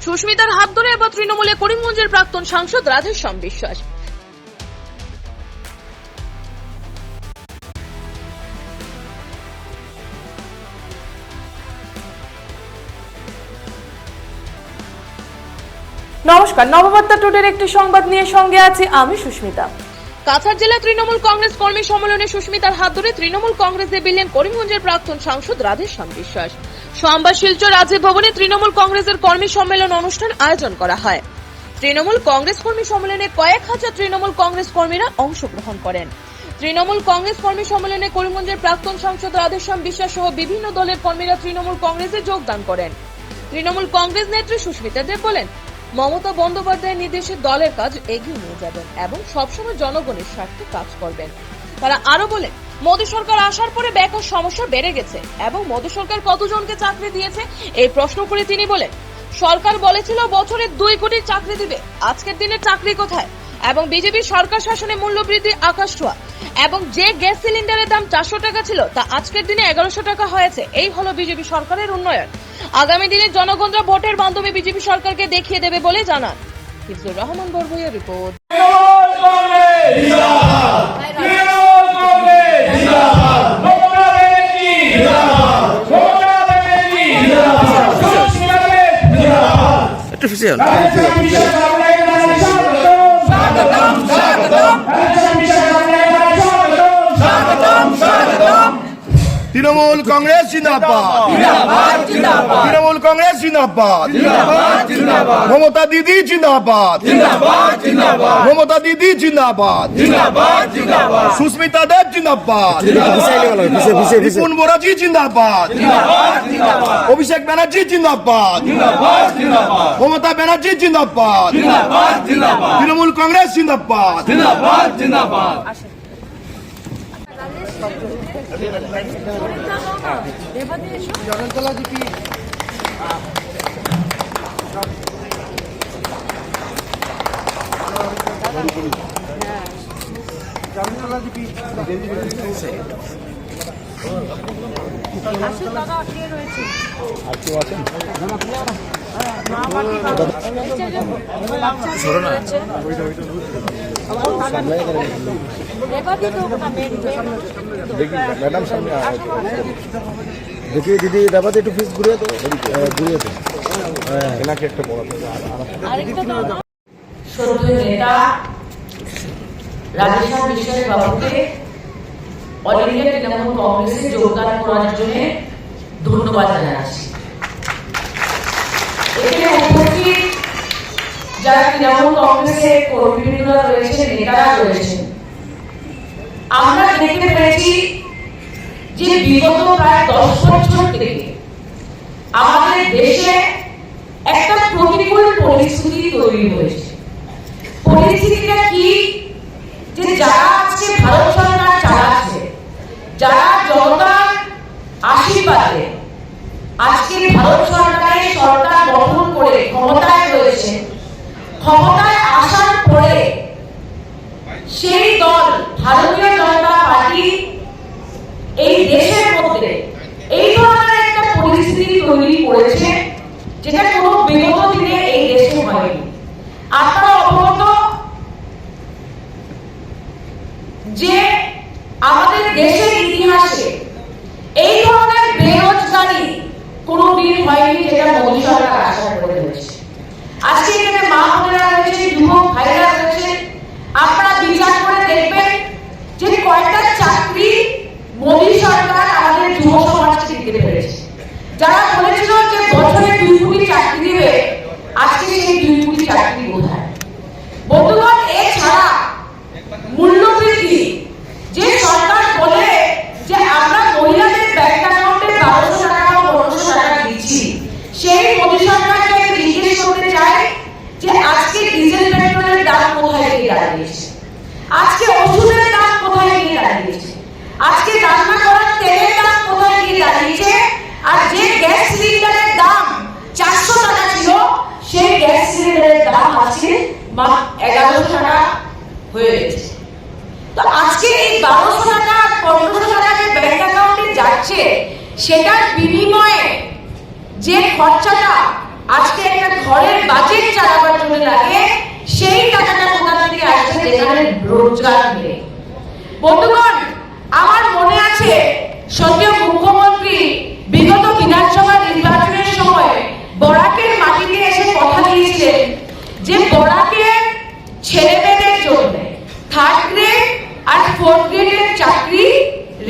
সুস্মিতার হাত ধরে এবার তৃণমূলে করিমগঞ্জের প্রাক্তন সাংসদ রাধেশ্যাম বিশ্বাস। নমস্কার, নববার্তা টুডের একটি সংবাদ নিয়ে সঙ্গে আছি আমি সুস্মিতা। কাছাড় জেলা তৃণমূল কংগ্রেস কর্মী সম্মেলনে সুস্মিতার হাত ধরে তৃণমূল কংগ্রেসে বিললেন করিমগঞ্জের প্রাক্তন সাংসদ রাধেশ্যাম বিশ্বাস। সোমবার শিলচর রাজীব ভবনে তৃণমূল কংগ্রেসের কর্মী সম্মেলন অনুষ্ঠান আয়োজন করা হয়। তৃণমূল কংগ্রেস কর্মী সম্মেলনে কয়েক হাজার তৃণমূল কংগ্রেস কর্মীরা অংশগ্রহণ করেন। তৃণমূল কংগ্রেস কর্মী সম্মেলনে করিমগঞ্জের প্রাক্তন সাংসদ রাধেশ্যাম বিশ্বাস সহ বিভিন্ন দলের কর্মীরা তৃণমূল কংগ্রেসে যোগদান করেন। তৃণমূল কংগ্রেস নেত্রী সুস্মিতা দেব বলেন, মমতা বন্দ্যোপাধ্যায়ের নির্দেশে দলের কাজ এগিয়ে নিয়ে যাবেন এবং সবসময় জনগণের স্বার্থে কাজ করবেন। তারা আরো বলেন, মোদী সরকার আসার পরে বেকার সমস্যা বেড়ে গেছে এবং মোদী সরকার কতজনকে চাকরি দিয়েছে এই প্রশ্ন করে তিনি বলেন, সরকার বলেছিল বছরে 2 কোটি চাকরি দিবে, আজকের দিনে চাকরি কোথায়? এবং বিজেপি সরকার শাসনে মূল্যবৃদ্ধি আকাশ ছোঁয়া এবং যে গ্যাস সিলিন্ডারের দাম 400 টাকা ছিল তা আজকের দিনে 1100 টাকা হয়েছে। এই হলো বিজেপি সরকারের উন্নয়ন। আগামী দিনে জনগণরা ভোটের মাধ্যমে বিজেপি সরকারকে দেখিয়ে দেবে বলে জানান। হিফজুর রহমান বরবইয়া রিপোর্ট। তৃণমূল কংগ্রেস জিন্দাবাদ, তৃণমূল কংগ্রেস জিন্দাবাদ, মমতা দিদি জিন্দাবাদ, মমতা দিদি জিন্দাবাদ, সুস্মিতা দেব জিন্দাবাদ, বিপুন বোরাজি জিন্দাবাদ, অভিষেক ব্যানার্জি জিন্দাবাদ, মমতা ব্যানার্জি জিন্দাবাদ, তৃণমূল কংগ্রেস জিন্দাবাদ। ম্যাডাম সামনে দেখি দিদি দাবাতে একটু ফিস ঘুরিয়ে তো এনাকে একটা বড় শ্রদ্ধেয় নেতা রাধেশ্যাম বিশ্বাস বাবুকে অল ইন্ডিয়া তৃণমূল কংগ্রেসে যোগদান করার জন্য ধন্যবাদ জানাচ্ছি। এখানে উপস্থিত যারা তৃণমূল কংগ্রেসের কর্মীরা রয়েছেন, নেতারা রয়েছেন, আমরা দেখতে পেয়েছি যে বিগত প্রায় 10 বছর থেকে আমাদের দেশে একটা প্রতিকূল পরিস্থিতি তৈরি হয়েছে। পরিস্থিতিটা কি? যে যারা আজকে ভারত সরকার চালাচ্ছে, যারা জনতার আশীর্বাদে আজকে ভারত সরকারের সরকার গঠন করে ক্ষমতায় রয়েছে, ক্ষমতায় আসার পরে সেই দল ভারতীয় জনতা পার্টি এই দেশের মধ্যে এই ধরনের একটা পরিস্থিতি তৈরি করেছে যেটা কোনো বিগত দিনে এই দেশে হয়নি। আপনারা অবগত যে আমাদের দেশের ইতিহাসে এই ধরনের বেরোজগারি কোনোদিন হয়নি যেটা মোদী সরকার আসার পরে হয়েছে। আজকে এখানে মা বোনেরা রয়েছে, যুবক ভাইরা রয়েছে, আপনারা বিচার করে দেখবেন যে কয়টা চাকরি মোদী সরকার আমাদের যুব সমাজকে দিতে পেরেছে। যারা বলেছিল যে বছরে 2 কোটি চাকরি দিবে, আজকে সেই 2 কোটি চাকরি কোথায়? বন্ধুগণ, এছাড়া মূল্যবৃদ্ধি যে সরকার বলে যে আমরা মহিলাদের ব্যাংক অ্যাকাউন্টে 1200 টাকা বা 1500 টাকা দিচ্ছি, সেই মোদী সরকারকে জিজ্ঞেস করতে চাই যে আজকে ডিজেল পেট্রোলের দাম কোথায় গিয়ে দাঁড়িয়েছে, আজকে ওষুধের দাম কোথায় গিয়ে দাঁড়িয়েছে, আজকে রান্না করার তেলের দাম কোথায় গিয়ে দাঁড়িয়েছে, আর যে গ্যাস সিলিন্ডারের দাম 400 টাকা ছিল সেই গ্যাস সিলিন্ডারের দাম আজকে মাত্র 1100 টাকা হয়ে গেছে। তো আজকে এই 1200 টাকা 1500 টাকা যে ব্যাংক অ্যাকাউন্টে যাচ্ছে, সেটার বিনিময়ে যে খরচাটা আজকে একটা ঘরের বাজেট চালাবার জন্য লাগে, সেই টাকাটা কোথা থেকে আসছে যেখানে রোজগার নেই। বন্ধুগণ, আমার মনে আছে সদ্য মুখ্যমন্ত্রী বিগত বিধানসভা নির্বাচনের সময় বরাকের মাটিতে এসে কথা দিয়েছিলেন যে বরাকের ছেলেমেয়েদের জন্য 3rd গ্রেড আর 4th গ্রেডের চাকরি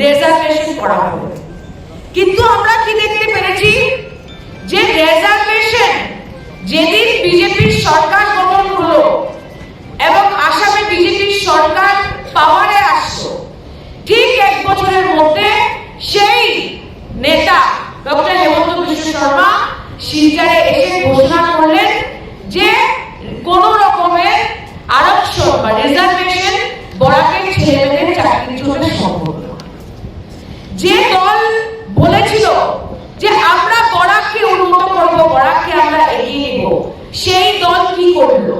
রিজার্ভেশন করা হবে। কিন্তু আমরা কি দেখতে পেরেছি যে রিজার্ভেশন যেদিন বিজেপির সরকার গঠন হলো এবং আসামে বিজেপির সরকার পাওয়ারে আসলো, ঠিক 1 বছরের মধ্যে সেই নেতা ডক্টর হেমন্ত বিশ্ব শর্মা শিলচরে এসে ঘোষণা করলেন যে কোন রকমের আরক্ষণ বা রিজার্ভেশন বরাকের ছেলেমেয়েদের চাকরির জন্য সম্ভব না। যে দল বলেছিল যে আমরা বরাককে উন্নত করব, বরাককে আমরা এগিয়ে নেব, সেই দল কি করলো?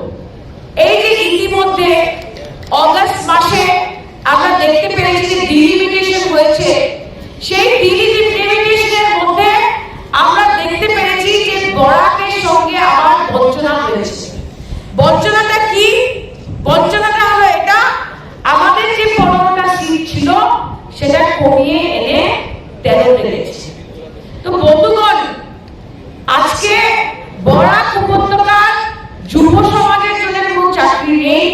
এই যে ইতিমধ্যে অগস্ট মাসে আমরা দেখতে পেরেছি যে ডিলিমিটেশন হয়েছে, সেই ডিলিমিটেশনের মধ্যে আমরা দেখতে পেরেছি যে বরাকের সঙ্গে আবার বঞ্চনা হয়েছে। বঞ্চনাটা কি? বঞ্চনাটা হলো এটা, আমাদের যে 15টা সিট ছিল সেটা কমিয়ে এনে 13 রেখেছে। তো বন্ধুগণ, আজকে বরাক উপত্যকার যুব সমাজের জন্য কোনো চাকরি নেই।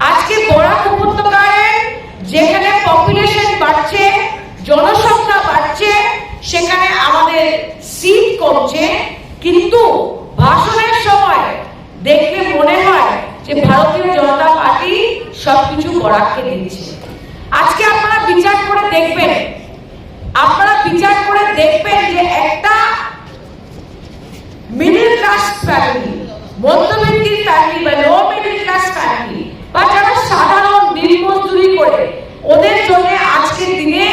আজকে বরাক উপত্যকায় যেখানে পপুলেশন বাড়ছে, জনসংখ্যা বাড়ছে, সেখানে আমাদের সিট কমছে, কিন্তু ভাষণের সময় দেখলে মনে হয় যে ভারতীয় জনতা পার্টি সবকিছু বরাককে দিচ্ছে। আজকে আপনারা বিচার করে দেখবেন, যে একটা মিডল ক্লাস ফ্যামিলি, মধ্যবিত্তের ফ্যামিলি বা লো মিডল ক্লাস ফ্যামিলি বা যারা সাধারণ দিনমজুরি করে, ওদের জন্য আজকের দিনে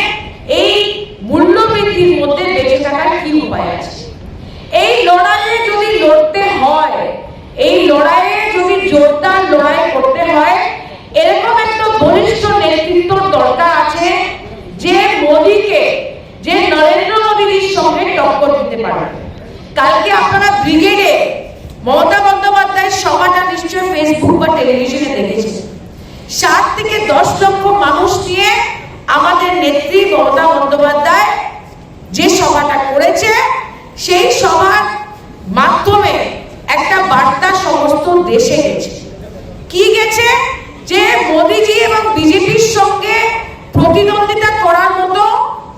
এই মূল্যবৃদ্ধির মধ্যে বেঁচে থাকার কি উপায় আছে? এই লড়াইয়ে যদি লড়তে হয়, এই লড়াইয়ে যদি জোরদার লড়াই করতে হয়, এরকম একটা বলিষ্ঠ নেতৃত্ব দরকার আছে যে মোদীকে, যে নরেন্দ্র মোদীর সঙ্গে টক্কর দিতে পারে। কালকে আপনারা ব্রিগেডে মমতা বন্দ্যোপাধ্যায়ের সভাটা নিশ্চয় ফেসবুক বা টেলিভিশনে দেখেছেন। 7 থেকে 10 লক্ষ মানুষ নিয়ে আমাদের নেত্রী মমতা বন্দ্যোপাধ্যায় যে সভাটা করেছে, সেই সভার মাধ্যমে একটা বার্তা সমস্ত দেশে গেছে। কি গেছে? যে মোদীজি এবং বিজেপির সঙ্গে প্রতিদ্বন্দ্বিতা করার মতো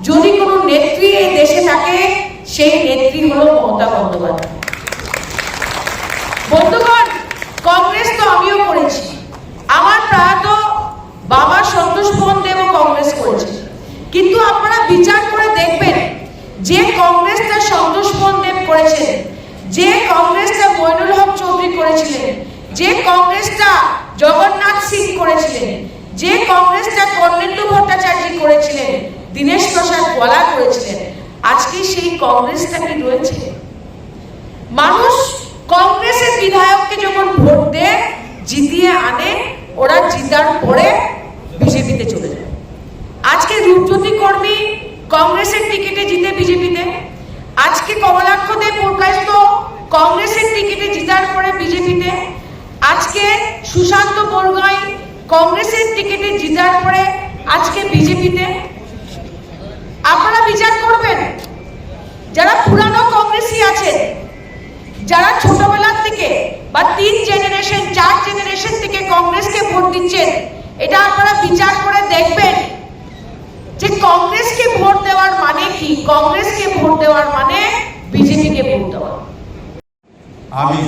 যদি কোনো নেত্রী এই দেশে থাকে, সেই নেত্রী হলো মমতা বন্দ্যোপাধ্যায়। বন্ধুগণ, কংগ্রেস তো আমিও করেছি, আমার প্রয়াত বাবা সন্তোষ মোহন দেবও কংগ্রেস করেছে, কিন্তু আপনারা বিচার করে দেখবেন যে কংগ্রেসটা সন্তোষ মোহন দেব করেছেন, যে কংগ্রেসটা মইনুল হক চৌধুরী করেছিলেন, যে কংগ্রেসটা জগন্নাথ সিং করেছিলেন, যে কংগ্রেসটা কর্নেন্দু ভট্টাচার্য করেছিলেন, দীনেশ প্রসাদ গোয়ালা করেছিলেন, আজকে সেই কংগ্রেসটা কি রয়েছে? মানুষ কংগ্রেসের বিধায়ককে যখন ভোট দেয়, জিতিয়ে আনে, ওরা জিতার পরে বিজেপিতে চলে যায়। আজকে রূপজ্যোতি কর্মী কংগ্রেসের টিকিটে জিতে বিজেপিতে, আজকে কমলাক্ষ দেব পুরকাইস্ত কংগ্রেসের টিকিটে জিতার পরে বিজেপিতে, আজকে সুশান্ত বরগাই কংগ্রেসের টিকিটে জিতার পরে আজকে বিজেপিতে। আপনারা বিচার করবেন, যারা পুরানো কংগ্রেসী আছে, যারা ছোটবেলার থেকে বা 3 জেনারেশন 4 জেনারেশন থেকে কংগ্রেসকে ভোট দিচ্ছেন, এটা আপনারা বিচার করে দেখবেন যে কংগ্রেসকে ভোট দেওয়ার মানে কি? কংগ্রেসকে ভোট দেওয়ার মানে বিজেপিকে ভোট দেওয়া। আমি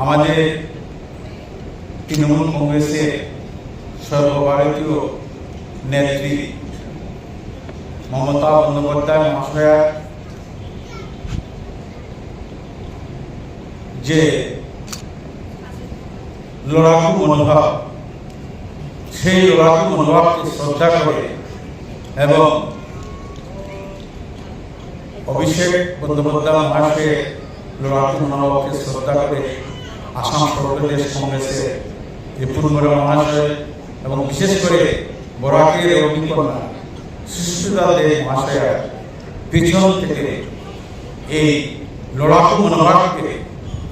আমাদের তৃণমূল কংগ্রেসের সর্বভারতীয় নেত্রী মমতা বন্দ্যোপাধ্যায় মহাশয়া যে লড়াকু মনোভাব, সেই লড়াকু মনোভাবকে শ্রদ্ধা করে এবং অভিষেক বন্দ্যোপাধ্যায় মহাশয়ের লড়াকু মনোভাবকে শ্রদ্ধা করে আসাম প্রদেশ কংগ্রেসের রিপুনগর মহাশয় এবং বিশেষ করে বরাকের অগ্নিকন্যা সুস্মিতা দেব মহাশয়া পিছন থেকে এই লড়াকু মনোভাবকে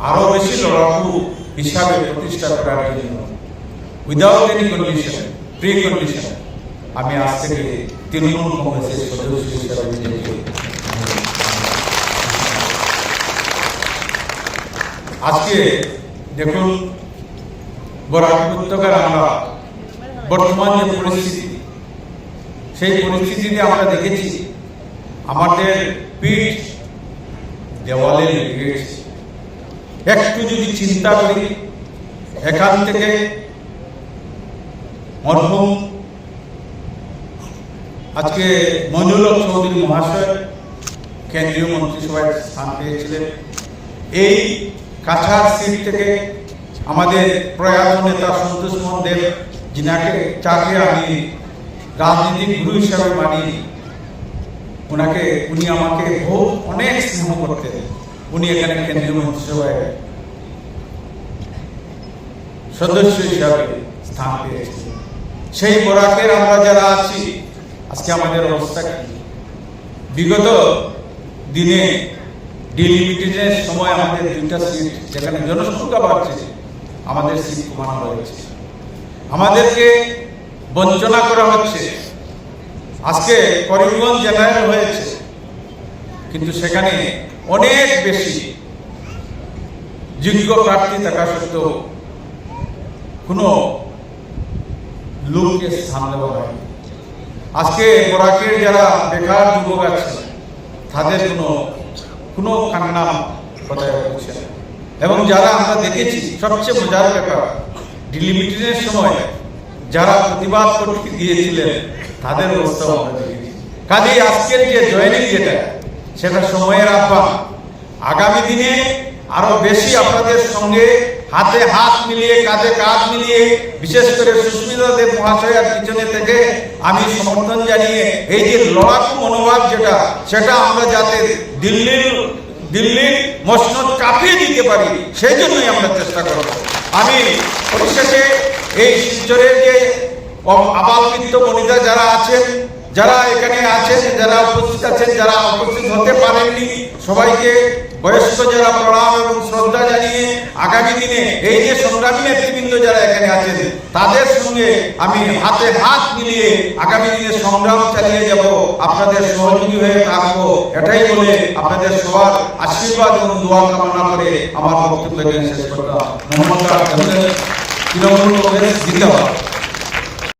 আরো বেশি লড়াকু হিসাবে প্রতিষ্ঠা করার জন্য without any condition, pre condition আমি আজ থেকে তৃণমূল কংগ্রেসের সদস্য হিসাবে নিজেকে আজকে দেখুন বরাক উপত্যকার আমরা বর্তমান যে পরিস্থিতি, সেই পরিস্থিতিতে আমরা দেখেছি আমাদের পিঠ দেওয়ালে লেগে গেছে। একটু যদি চিন্তা করি, এখান থেকে মরহুম আজকে মঞ্জুর চৌধুরী মহাশয় কেন্দ্রীয় মন্ত্রিসভায় স্থান পেয়েছিলেন। এই কাছাড় সিট থেকে আমাদের প্রয়াত নেতা সন্তোষ মোহন দেব, যাকে আমি রাজনীতিক গুরু হিসাবে মানি, উনি আমাকে অনেক স্নেহ করতেন। উনি এখানে কেন্দ্রীয় মন্ত্রিসভায় সদস্য হিসাবে স্থান পেয়েছিলেন। সেই বরাকের আমরা যারা আছি, আজকে আমাদের অবস্থা কি? বিগত দিনে ডিলিমিটেশনের সময় আমাদের 2টা সিট, যেখানে জনসংখ্যা বাড়ছে, আমাদের সিট কমানো হয়েছে, আমাদেরকে বঞ্চনা করা হচ্ছে। আজকে করিমগঞ্জ জেনারেল হয়েছে, কিন্তু সেখানে অনেক বেশি যোগ্য প্রার্থী থাকা সত্ত্বেও কোনো লোককে স্থান দেওয়া হয়। আজকে বরাকের যারা বেকার যুবক আছে, তাদের কোনো কান্না কথা হচ্ছে না। এবং যারা আমরা দেখেছি, সবচেয়ে মজার ব্যাপার, ডিলিমিটেশনের সময় যারা প্রতিবাদ করতে গিয়েছিলেন, তাদের অবস্থাও আমরা দেখেছি। কাজেই আজকের যে জয়েনিং সেটা সময়ের আহ্বান। আগামী দিনে আরো বেশি আপনাদের সঙ্গে হাতে হাত মিলিয়ে, কাঁধে কাঁধ মিলিয়ে, বিশেষ করে সুস্মিতা দেব মহাশয়ের পিছনে থেকে আমি সমর্থন জানিয়ে এই যে লড়াকু মনোভাব সেটা আমরা যাতে দিল্লির মসনদ কাঁপিয়ে দিতে পারি, সেই জন্যই আমরা চেষ্টা করব। আমি পরিশেষে এই শিলচরের যে আবালবৃদ্ধ বনিতা যারা আছেন, যারা এখানে আছেন, যারা উপস্থিত আছেন, যারা উপস্থিত হতে পারেননি, সবাইকে বয়স্ক যারা প্রণাম এবং শ্রদ্ধা জানিয়ে আগামী দিনে এই যে সংগ্রামী নেতৃবৃন্দ যারা এখানে আছেন, তাদের সঙ্গে আমি হাতে হাত মিলিয়ে আগামী দিনে সংগ্রাম চালিয়ে যাব, আপনাদের সহযোগী হয়ে থাকবো, এটাই বলে আপনাদের সবার আশীর্বাদ এবং দোয়া কামনা করে আমার বক্তব্য শেষ করলাম। তৃণমূল কংগ্রেস জিন্দাবাদ।